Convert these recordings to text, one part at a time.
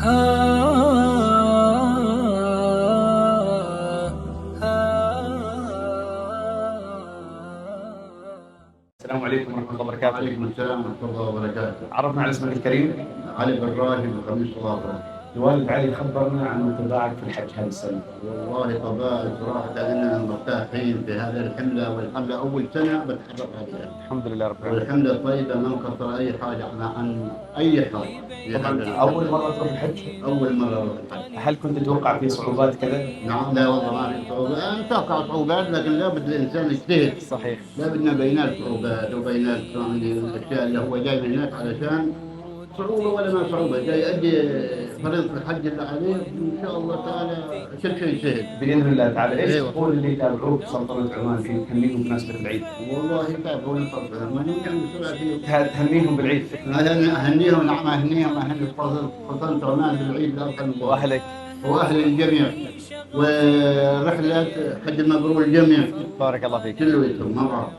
السلام عليكم ورحمة الله وبركاته. وعليكم السلام ورحمة الله وبركاته. عرفنا على اسمك الكريم. علي بن راشد من خميس صلابة. الوالد علي خبرنا عن انطباعك في الحج هذه السنة. والله طبعا صراحة إننا مرتاحين في هذه الحملة، والحملة أول سنة بتحرك عليها. الحمد لله رب العالمين. والحملة طيبة ما انكسر أي حاجة عن أي حاجة. طبعا أول مرة تروح الحج؟ أول مرة أروح الحج. هل كنت تتوقع في صعوبات كذا؟ نعم، لا والله ما في صعوبات، نتوقع صعوبات لكن لابد الإنسان يجتهد. صحيح. لابد بينات صعوبات وبينات يعني الأشياء اللي هو جاي من هناك علشان صعوبة ولا ما صعوبة، جاي يؤدي فريضة الحج اللي عليه إن شاء الله تعالى كل شيء سهل بإذن الله تعالى. إيش أيوة. تقول اللي يتابعوك في سلطنة عمان في تهنيهم بمناسبة العيد؟ والله يتابعون الفضل من تهنيهم بالعيد. أهنيهم، نعم أهنيهم، أهني سلطنة عمان بالعيد الأضحى وأهلك. وأهل الجميع، ورحلة حج المبرور الجميع بارك الله فيك. كلهم مرة.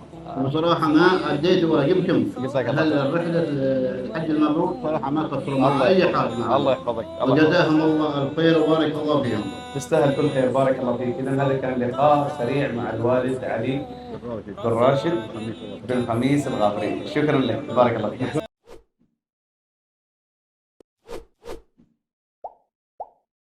وصراحة ما أديت واجبكم. جزاك الله. هل رحلة الحج المبرور صراحة ما قصروا مع أي حاجة. الله يحفظك. وجزاهم الله الخير وبارك الله فيهم. تستاهل كل خير. بارك الله فيك. إذا هذا كان لقاء سريع مع الوالد علي بن راشد بن خميس الغافري. شكرا لك. بارك الله فيك.